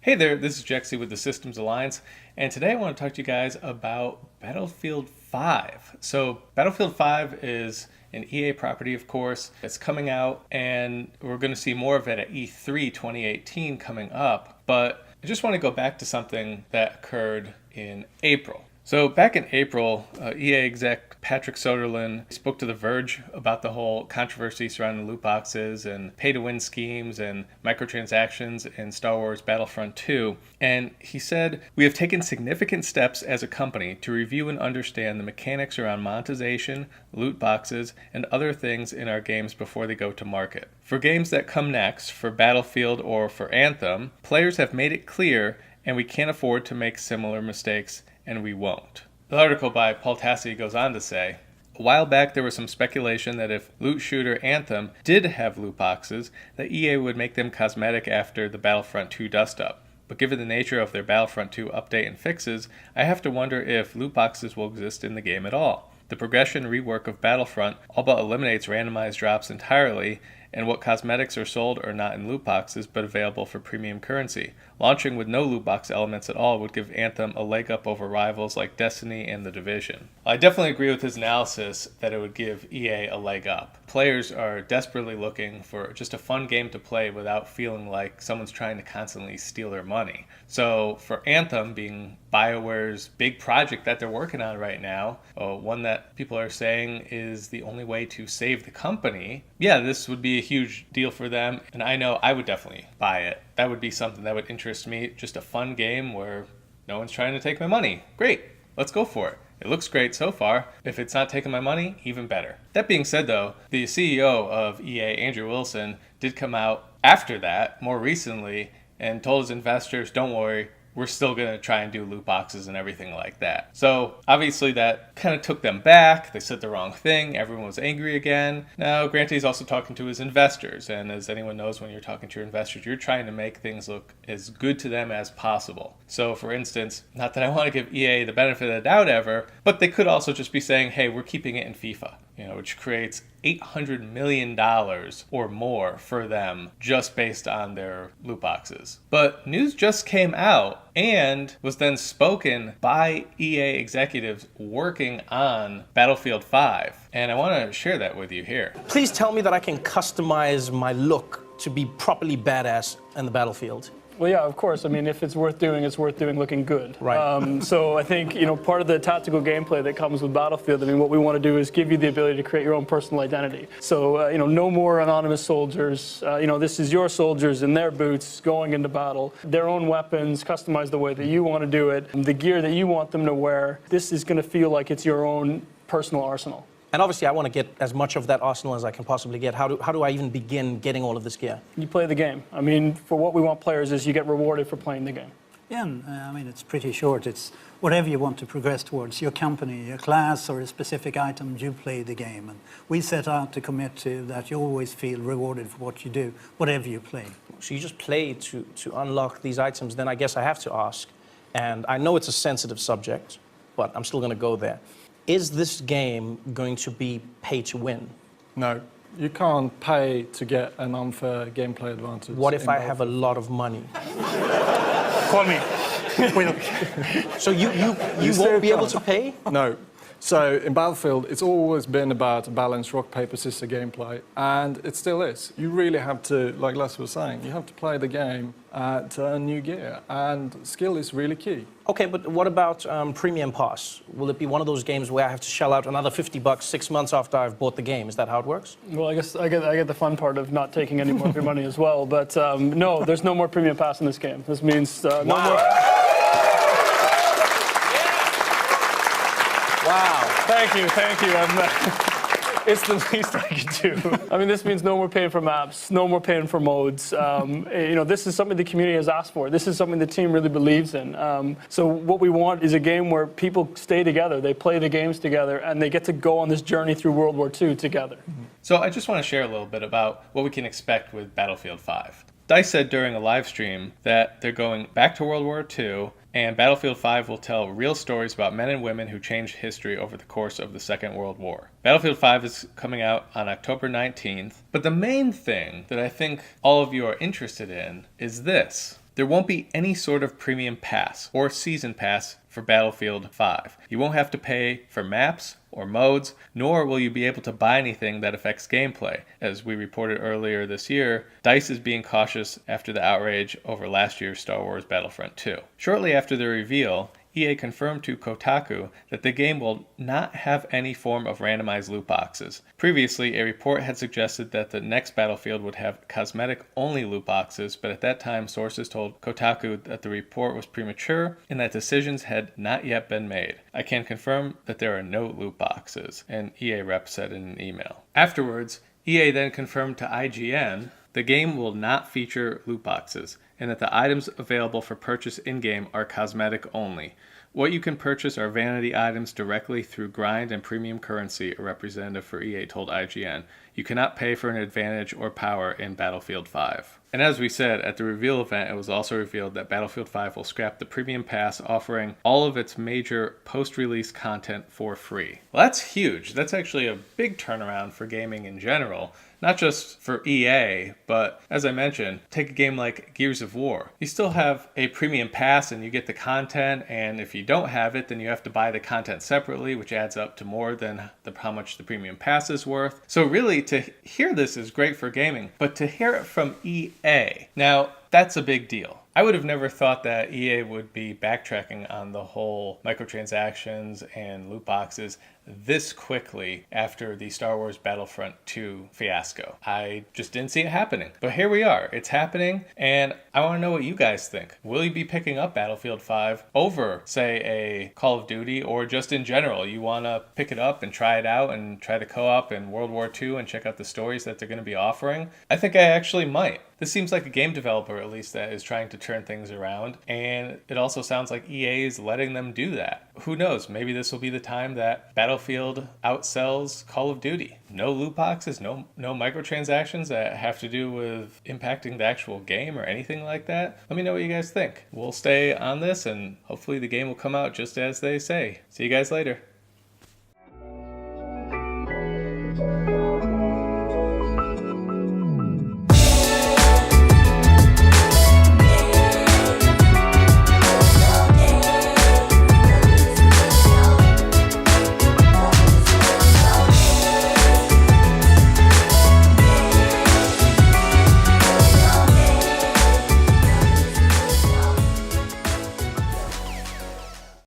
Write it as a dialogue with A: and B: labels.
A: Hey there, this is Jexy with the Systems Alliance, and today I want to talk to you guys about Battlefield 5. So, Battlefield 5 is an EA property, of course. It's coming out, and we're going to see more of it at E3 2018 coming up. But I just want to go back to something that occurred in April. So back in April, EA exec Patrick Soderlund spoke to The Verge about the whole controversy surrounding loot boxes and pay-to-win schemes and microtransactions in Star Wars Battlefront 2. And he said, "We have taken significant steps as a company to review and understand the mechanics around monetization, loot boxes, and other things in our games before they go to market. For games that come next, for Battlefield or for Anthem, players have made it clear and we can't afford to make similar mistakes, and we won't." The article by Paul Tassi goes on to say, "A while back there was some speculation that if loot shooter Anthem did have loot boxes, that EA would make them cosmetic after the Battlefront 2 dust-up. But given the nature of their Battlefront 2 update and fixes, I have to wonder if loot boxes will exist in the game at all. The progression rework of Battlefront all but eliminates randomized drops entirely, and what cosmetics are sold are not in loot boxes but available for premium currency. Launching with no loot box elements at all would give Anthem a leg up over rivals like Destiny and The Division." I definitely agree with his analysis that it would give EA a leg up. Players are desperately looking for just a fun game to play without feeling like someone's trying to constantly steal their money. So for Anthem being BioWare's big project that they're working on right now, one that people are saying is the only way to save the company, yeah, this would be a huge deal for them, and I know I would definitely buy it. That would be something that would interest me, just a fun game where no one's trying to take my money. Great, let's go for it. It looks great so far. If it's not taking my money, even better. That being said though, the CEO of EA, Andrew Wilson, did come out after that, more recently, and told his investors, don't worry, we're still going to try and do loot boxes and everything like that. So obviously that kind of took them back. They said the wrong thing. Everyone was angry again. Now, granted, he's also talking to his investors. And as anyone knows, when you're talking to your investors, you're trying to make things look as good to them as possible. So for instance, not that I want to give EA the benefit of the doubt ever, but they could also just be saying, hey, we're keeping it in FIFA, which creates $800 million or more for them just based on their loot boxes. But news just came out and was then spoken by EA executives working on Battlefield 5. And I want to share that with you here.
B: Please tell me that I can customize my look to be properly badass in the Battlefield.
C: Well, yeah, of course. I mean, if it's worth doing looking good.
B: Right.
C: So I think, part of the tactical gameplay that comes with Battlefield, I mean, what we want to do is give you the ability to create your own personal identity. So, no more anonymous soldiers. This is your soldiers in their boots going into battle. Their own weapons, customized the way that you want to do it. The gear that you want them to wear. This is going to feel like it's your own personal arsenal.
B: And obviously, I want to get as much of that arsenal as I can possibly get. How do I even begin getting all of this gear?
C: You play the game. I mean, for what we want players is you get rewarded for playing the game.
D: Yeah, I mean, it's pretty short. It's whatever you want to progress towards, your company, your class, or a specific item, you play the game. And we set out to commit to that you always feel rewarded for what you do, whatever you play.
B: So you just play to unlock these items. Then I guess I have to ask, and I know it's a sensitive subject, but I'm still going to go there. Is this game going to be pay to win?
E: No, you can't pay to get an unfair gameplay advantage.
B: What if I have a lot of money?
C: Call me.
B: So you won't be able to pay?
E: No. So in Battlefield, it's always been about a balanced rock, paper, scissors gameplay, and it still is. You really have to, like Les was saying, you have to play the game to earn new gear, and skill is really key.
B: Okay, but what about Premium Pass? Will it be one of those games where I have to shell out another $50 6 months after I've bought the game? Is that how it works?
C: Well, I guess I get the fun part of not taking any more of your money as well. But no, there's no more Premium Pass in this game. This means no more.
B: Wow.
C: Thank you. It's the least I can do. I mean, this means no more paying for maps, no more paying for modes. This is something the community has asked for. This is something the team really believes in. So what we want is a game where people stay together, they play the games together, and they get to go on this journey through World War II together.
A: So I just want to share a little bit about what we can expect with Battlefield 5. DICE said during a live stream that they're going back to World War II, and Battlefield 5 will tell real stories about men and women who changed history over the course of the Second World War. Battlefield 5 is coming out on October 19th, but the main thing that I think all of you are interested in is this. there won't be any sort of premium pass or season pass for Battlefield 5. You won't have to pay for maps or modes, nor will you be able to buy anything that affects gameplay. As we reported earlier this year, DICE is being cautious after the outrage over last year's Star Wars Battlefront 2. Shortly after the reveal, EA confirmed to Kotaku that the game will not have any form of randomized loot boxes. Previously, a report had suggested that the next Battlefield would have cosmetic-only loot boxes, but at that time, sources told Kotaku that the report was premature and that decisions had not yet been made. I can confirm that there are no loot boxes, an EA rep said in an email. Afterwards, EA then confirmed to IGN the game will not feature loot boxes, and that the items available for purchase in-game are cosmetic only. What you can purchase are vanity items directly through grind and premium currency, a representative for EA told IGN. You cannot pay for an advantage or power in Battlefield 5. And as we said, at the reveal event, it was also revealed that Battlefield 5 will scrap the Premium Pass, offering all of its major post-release content for free. Well, that's huge. That's actually a big turnaround for gaming in general. Not just for EA, but as I mentioned, take a game like Gears of War. You still have a premium pass and you get the content, and if you don't have it, then you have to buy the content separately, which adds up to more than how much the premium pass is worth. So really, to hear this is great for gaming, but to hear it from EA, now that's a big deal. I would have never thought that EA would be backtracking on the whole microtransactions and loot boxes this quickly after the Star Wars Battlefront 2 fiasco. I just didn't see it happening. But here we are. It's happening, and I want to know what you guys think. Will you be picking up Battlefield 5 over, say, a Call of Duty, or just in general, you want to pick it up and try it out and try the co-op in World War II and check out the stories that they're going to be offering? I think I actually might. This seems like a game developer, at least, that is trying to turn things around, and it also sounds like EA is letting them do that. Who knows? Maybe this will be the time that Battlefield outsells Call of Duty. No loot boxes, no microtransactions that have to do with impacting the actual game or anything like that. Let me know what you guys think. We'll stay on this, and hopefully the game will come out just as they say. See you guys later.